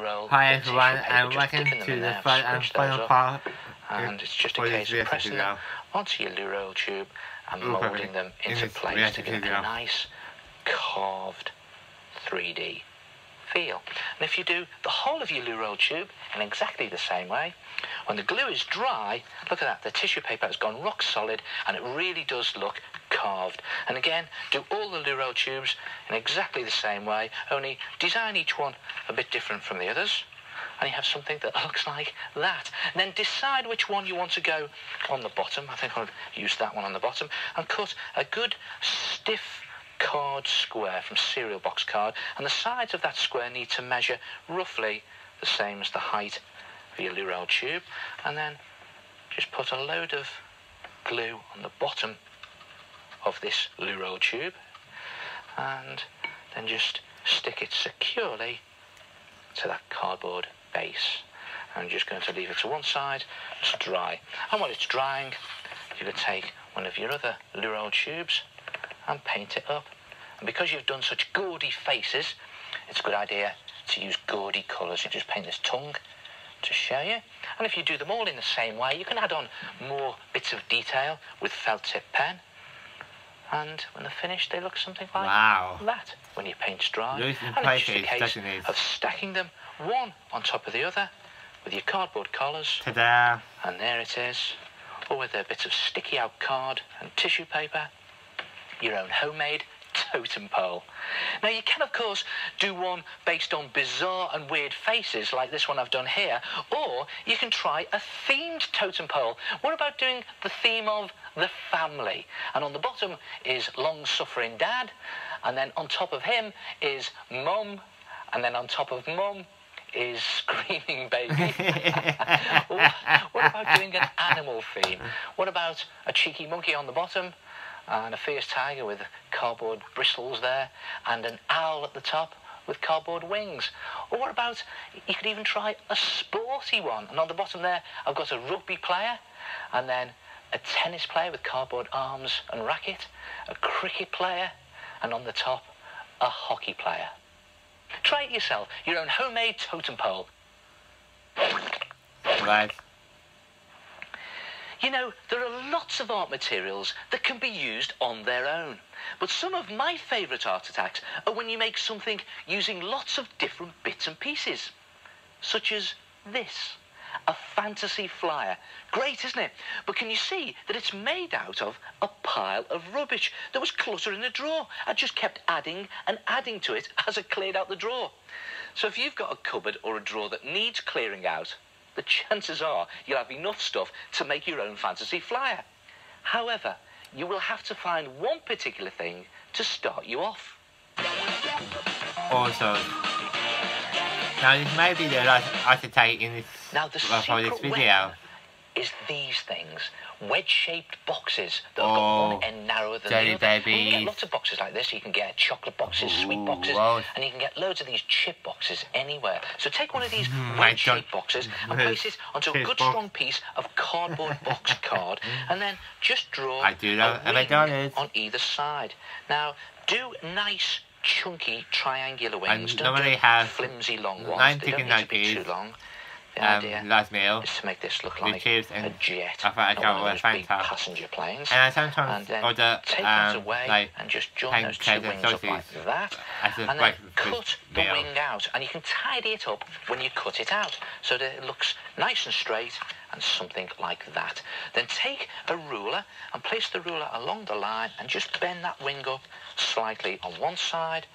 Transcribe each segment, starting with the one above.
roll. Hi everyone, and welcome to the third and final part. And it's just a case of pressing them onto your loo roll tube and moulding them into place to get a nice carved 3D feel. And if you do the whole of your loo roll tube in exactly the same way, when the glue is dry, look at that, the tissue paper has gone rock solid and it really does look carved. And again, do all the loo roll tubes in exactly the same way, only design each one a bit different from the others, and you have something that looks like that. And then decide which one you want to go on the bottom. I think I'll use that one on the bottom, and cut a good stiff card square from cereal box card, and the sides of that square need to measure roughly the same as the height of your loo roll tube. And then just put a load of glue on the bottom of this loo roll tube, and then just stick it securely to that cardboard base. I'm just going to leave it to one side to dry, and while it's drying you can take one of your other loo roll tubes and paint it up. And because you've done such gaudy faces, it's a good idea to use gaudy colours. You just paint this tongue to show you, and if you do them all in the same way, you can add on more bits of detail with felt tip pen, and when they're finished they look something like that when your paint's dry. And it's just a case of stacking them one on top of the other with your cardboard collars. Ta-da! And there it is, or with a bit of sticky out card and tissue paper, your own homemade totem pole. Now you can of course do one based on bizarre and weird faces like this one I've done here, or you can try a themed totem pole. What about doing the theme of the family? And on the bottom is long-suffering dad, and then on top of him is mum, and then on top of mum is screaming baby. What about doing an animal theme? What about a cheeky monkey on the bottom, and a fierce tiger with cardboard bristles there, and an owl at the top with cardboard wings? Or what about, you could even try a sporty one, and on the bottom there I've got a rugby player, and then a tennis player with cardboard arms and racket, a cricket player, and on the top a hockey player. Try it yourself, your own homemade totem pole. Right. You know, there are lots of art materials that can be used on their own. But some of my favourite art attacks are when you make something using lots of different bits and pieces. Such as this, a fantasy flyer. Great, isn't it? But can you see that it's made out of a pile of rubbish? There was clutter in the drawer. I just kept adding and adding to it as I cleared out the drawer. So if you've got a cupboard or a drawer that needs clearing out, the chances are you'll have enough stuff to make your own fantasy flyer. However, you will have to find one particular thing to start you off. Also, now this may be the last I should take in this, now the secret video is these things. Wedge-shaped boxes that have got one end narrower than the other. Baby. And you can get lots of boxes like this. You can get chocolate boxes, sweet boxes, and you can get loads of these chip boxes anywhere. So take one of these wedge-shaped boxes and place it onto a good strong piece of cardboard box card, and then just draw a wing on either side. Now, do nice chunky triangular wings. Don't do flimsy long ones. They don't need to be too long. The idea last meal is to make this look like a jet, not one of those big passenger planes. And I sometimes order take that away and just join those two wings up like that, and then cut the wing out, and you can tidy it up when you cut it out so that it looks nice and straight and something like that. Then take a ruler and place the ruler along the line and just bend that wing up slightly on one side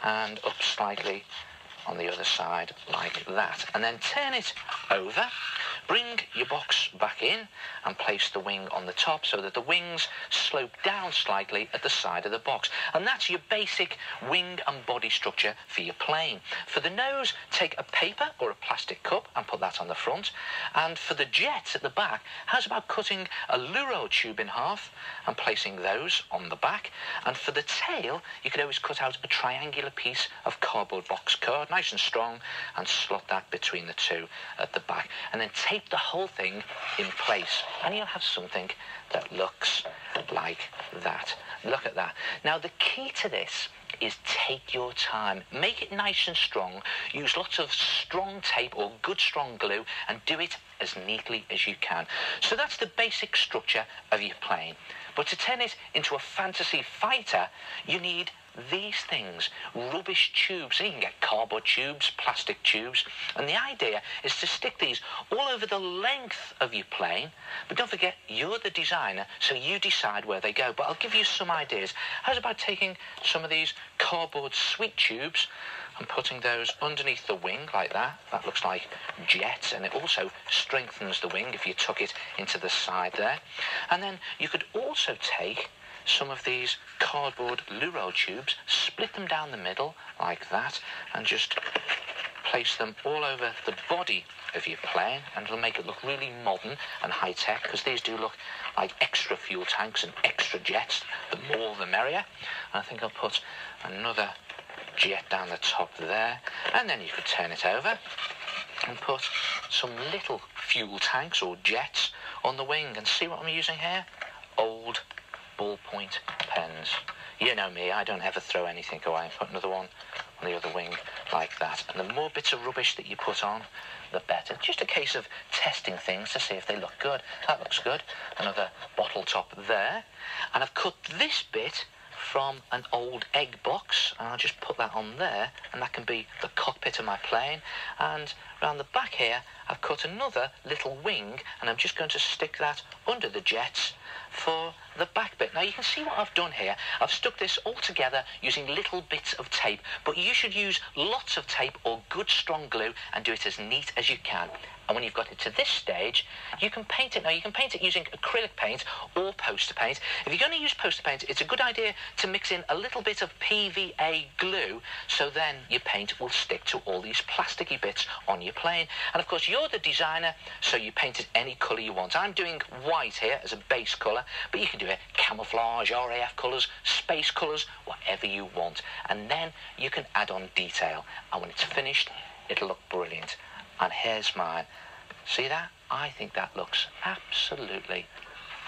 and up slightly on the other side like that, and then turn it over. Bring your box back in and place the wing on the top so that the wings slope down slightly at the side of the box. And that's your basic wing and body structure for your plane. For the nose, take a paper or a plastic cup and put that on the front. And for the jets at the back, how's about cutting a loo roll tube in half and placing those on the back? And for the tail, you could always cut out a triangular piece of cardboard box card, nice and strong, and slot that between the two at the back. And then tape the whole thing in place, and you'll have something that looks like that. Look at that. Now the key to this is take your time. Make it nice and strong. Use lots of strong tape or good strong glue and do it as neatly as you can. So that's the basic structure of your plane. But to turn it into a fantasy fighter, you need these things, rubbish tubes. And you can get cardboard tubes, plastic tubes, and the idea is to stick these all over the length of your plane. But don't forget, you're the designer, so you decide where they go. But I'll give you some ideas. How's about taking some of these cardboard sweet tubes and putting those underneath the wing like that? That looks like jets, and it also strengthens the wing if you tuck it into the side there. And then you could also take some of these cardboard loo roll tubes, split them down the middle like that, and just place them all over the body of your plane, and it'll make it look really modern and high-tech, because these do look like extra fuel tanks and extra jets. The more the merrier. And I think I'll put another jet down the top there, and then you could turn it over and put some little fuel tanks or jets on the wing. And see what I'm using here? Old ballpoint pens. You know me, I don't ever throw anything away. Put another one on the other wing like that. And the more bits of rubbish that you put on, the better. Just a case of testing things to see if they look good. That looks good. Another bottle top there. And I've cut this bit from an old egg box, and I'll just put that on there, and that can be the cockpit of my plane. And around the back here, I've cut another little wing, and I'm just going to stick that under the jets for the back bit. Now you can see what I've done here. I've stuck this all together using little bits of tape, but you should use lots of tape or good strong glue and do it as neat as you can. And when you've got it to this stage, you can paint it. Now, you can paint it using acrylic paint or poster paint. If you're going to use poster paint, it's a good idea to mix in a little bit of PVA glue, so then your paint will stick to all these plasticky bits on your plane. And, of course, you're the designer, so you paint it any colour you want. I'm doing white here as a base colour, but you can do it camouflage, RAF colours, space colours, whatever you want. And then you can add on detail. And when it's finished, it'll look brilliant. And here's mine. See that? I think that looks absolutely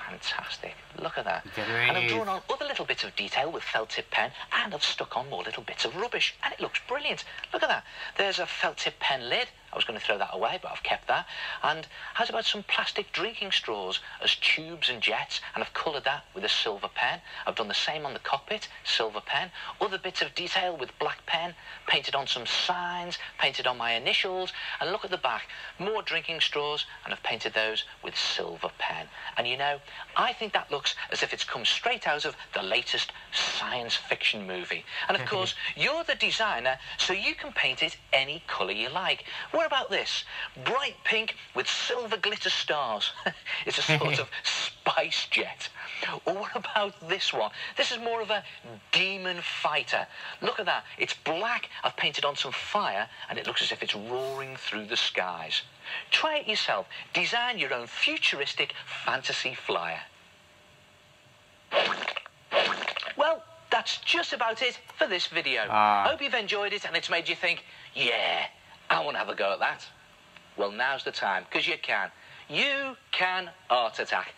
fantastic. Look at that. And I've drawn on other little bits of detail with felt tip pen, and I've stuck on more little bits of rubbish, and it looks brilliant. Look at that. There's a felt tip pen lid. I was going to throw that away, but I've kept that. And how's about some plastic drinking straws as tubes and jets? And I've coloured that with a silver pen. I've done the same on the cockpit, silver pen. Other bits of detail with black pen, painted on some signs, painted on my initials. And look at the back, more drinking straws, and I've painted those with silver pen. And you know, I think that looks as if it's come straight out of the latest science fiction movie. And of course, you're the designer, so you can paint it any colour you like. What about this? Bright pink with silver glitter stars. It's a sort of spice jet. Or what about this one? This is more of a demon fighter. Look at that. It's black. I've painted on some fire, and it looks as if it's roaring through the skies. Try it yourself. Design your own futuristic fantasy flyer. Well, that's just about it for this video. I hope you've enjoyed it and it's made you think, yeah, I want to have a go at that. Well, now's the time, because you can. You can art attack.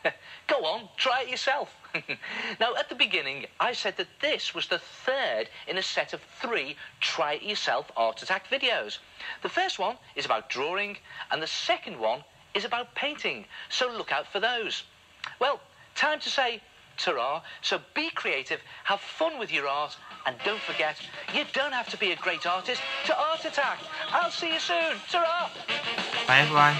Go on, try it yourself. Now, at the beginning, I said that this was the third in a set of 3 try-it-yourself art attack videos. The first one is about drawing, and the second one is about painting, so look out for those. Well, time to say ta-ra, so be creative, have fun with your art, and don't forget, you don't have to be a great artist to art attack. I'll see you soon. Ta-ra! Bye, everyone.